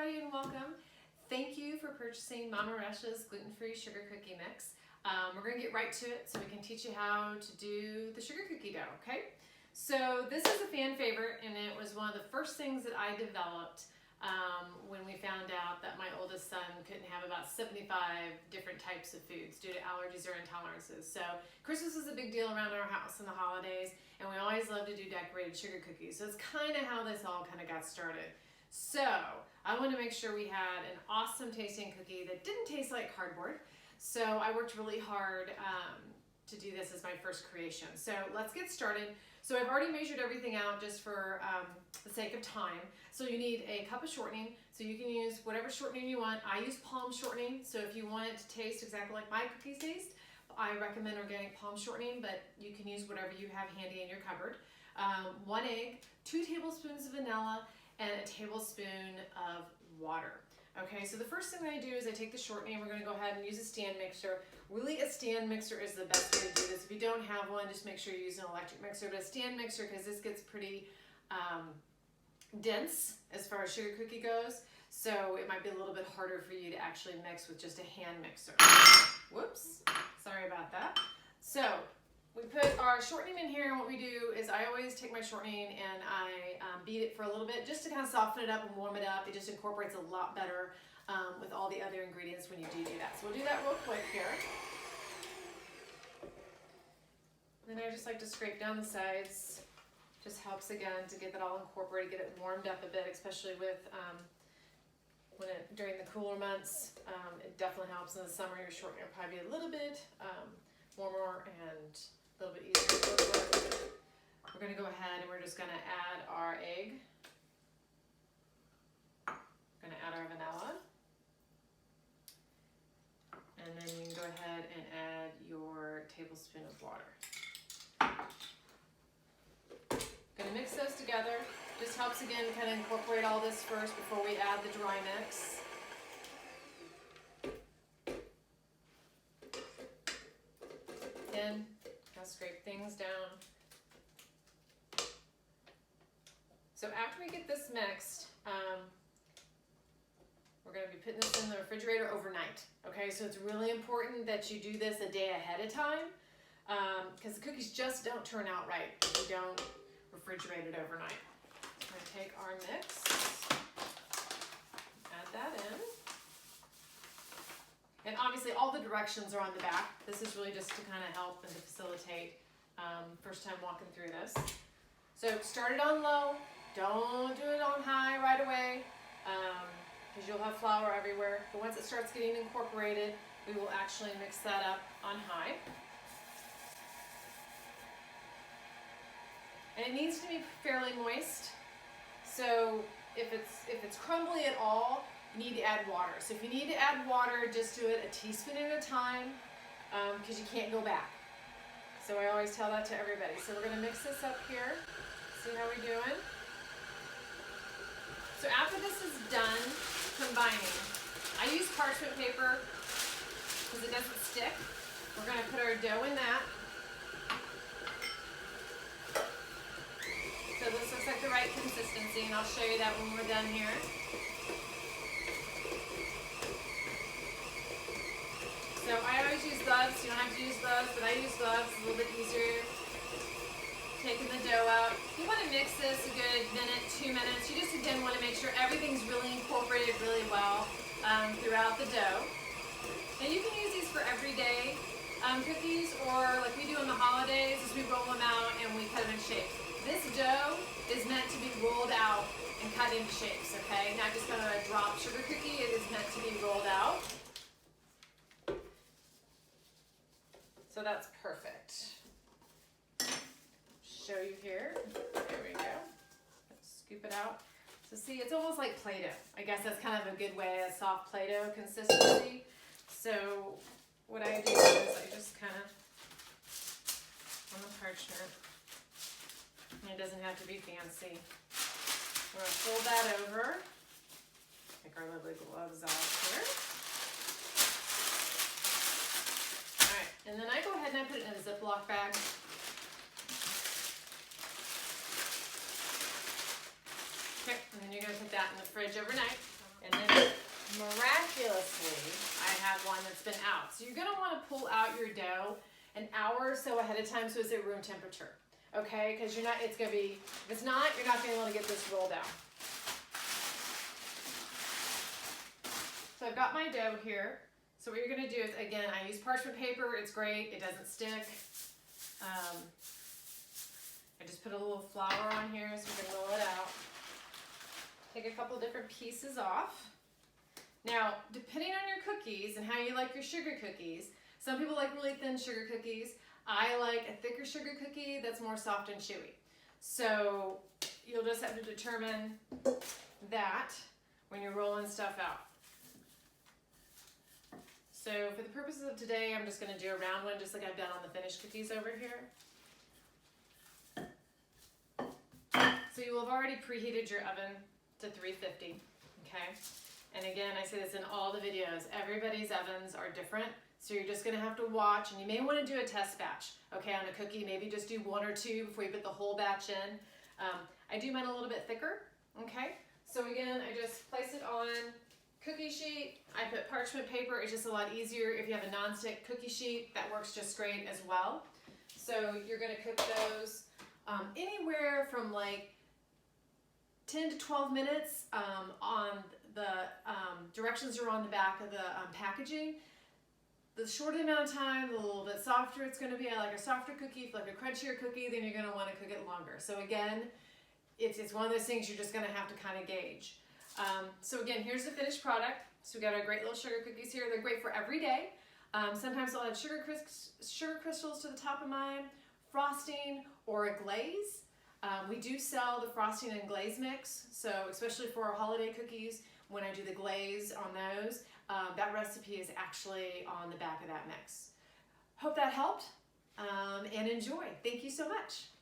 everybody and welcome. Thank you for purchasing Mama Resch's gluten-free sugar cookie mix. We're going to get right to it so we can teach you how to do the sugar cookie dough, okay? So this is a fan favorite, and it was one of the first things that I developed when we found out that my oldest son couldn't have about 75 different types of foods due to allergies or intolerances. So Christmas is a big deal around our house in the holidays, and we always love to do decorated sugar cookies. So it's kind of how this all kind of got started. So I wanted to make sure we had an awesome tasting cookie that didn't taste like cardboard. So I worked really hard to do this as my first creation. So let's get started. So I've already measured everything out just for the sake of time. So you need a cup of shortening. So you can use whatever shortening you want. I use palm shortening. So if you want it to taste exactly like my cookies taste, I recommend organic palm shortening, but you can use whatever you have handy in your cupboard. 1 egg, 2 tablespoons of vanilla, and a tablespoon of water. Okay, so the first thing that I do is I take the shortening. We're going to go ahead and use a stand mixer. Really, a stand mixer is the best way to do this. If you don't have one, just make sure you use an electric mixer, but a stand mixer, because this gets pretty dense as far as sugar cookie goes, so it might be a little bit harder for you to actually mix with just a hand mixer. Whoops, sorry about that. So we put our shortening in here, and what we do is I always take my shortening and I beat it for a little bit just to kind of soften it up and warm it up. It just incorporates a lot better with all the other ingredients when you do that. So we'll do that real quick here. Then I just like to scrape down the sides. Just helps again to get that all incorporated, get it warmed up a bit, especially with during the cooler months. It definitely helps. In the summer, your shortening will probably be a little bit warmer and a little bit easier to work with. We're going to go ahead and we're just going to add our egg. We're going to add our vanilla. And then you can go ahead and add your tablespoon of water. Going to mix those together. Just helps again kind of incorporate all this first before we add the dry mix. Again, I'll scrape things down. So after we get this mixed, we're going to be putting this in the refrigerator overnight. Okay, so it's really important that you do this a day ahead of time because the cookies just don't turn out right if you don't refrigerate it overnight. I'm going to take our mix, add that in. And obviously all the directions are on the back. This is really just to kind of help and to facilitate first time walking through this. So start it on low. Don't do it on high right away because you'll have flour everywhere. But once it starts getting incorporated, we will actually mix that up on high. And it needs to be fairly moist. So if it's crumbly at all, you need to add water. So if you need to add water, just do it a teaspoon at a time because you can't go back. So I always tell that to everybody. So we're going to mix this up here. See how we're doing? So after this is done combining, I use parchment paper because it doesn't stick. We're going to put our dough in that. So this looks like the right consistency, and I'll show you that when we're done here. So I always use gloves. You don't have to use gloves, but I use gloves. It's a little bit easier. Taking the dough out. You want to mix this a good minute, 2 minutes. You just again want to make sure everything's really incorporated really well throughout the dough. Now you can use these for everyday cookies, or like we do on the holidays, is we roll them out and we cut them in shapes. This dough is meant to be rolled out and cut into shapes, okay? Not just kind of a drop sugar cookie. It is meant to be rolled out. So that's perfect. Show you here. There we go. Let's scoop it out. So see, it's almost like Play-Doh. I guess that's kind of a good way, a soft Play-Doh consistency. So what I do is I just kind of, on the parchment, and it doesn't have to be fancy. We're going to fold that over. Take our lovely gloves off here. All right, and then I go ahead and I put it in a Ziploc bag. Okay, and then you're going to put that in the fridge overnight. And it's been out. So you're gonna wanna pull out your dough an hour or so ahead of time so it's at room temperature, okay? Because if it's not, you're not gonna be able to get this rolled out. So I've got my dough here. So what you're gonna do is, again, I use parchment paper, it's great, it doesn't stick. I just put a little flour on here so we can roll it out. Take a couple different pieces off. Now, depending on your cookies and how you like your sugar cookies, some people like really thin sugar cookies. I like a thicker sugar cookie that's more soft and chewy. So you'll just have to determine that when you're rolling stuff out. So for the purposes of today, I'm just gonna do a round one just like I've done on the finished cookies over here. So you will have already preheated your oven to 350, okay? And again, I say this in all the videos, everybody's ovens are different, so you're just gonna have to watch, and you may wanna do a test batch, okay, on a cookie, maybe just do 1 or 2 before you put the whole batch in. I do mine a little bit thicker, okay? So again, I just place it on cookie sheet, I put parchment paper, it's just a lot easier. If you have a non-stick cookie sheet, that works just great as well. So you're gonna cook those anywhere from like 10 to 12 minutes on the directions are on the back of the packaging. The shorter the amount of time, the little bit softer it's going to be. I like a softer cookie. If you like a crunchier cookie, then you're going to want to cook it longer. So again, it's one of those things you're just going to have to kind of gauge. So again, here's the finished product. So we got our great little sugar cookies here. They're great for every day. Sometimes I'll add sugar crystals to the top of mine, frosting, or a glaze. We do sell the frosting and glaze mix, so especially for our holiday cookies, when I do the glaze on those, that recipe is actually on the back of that mix. Hope that helped, and enjoy. Thank you so much.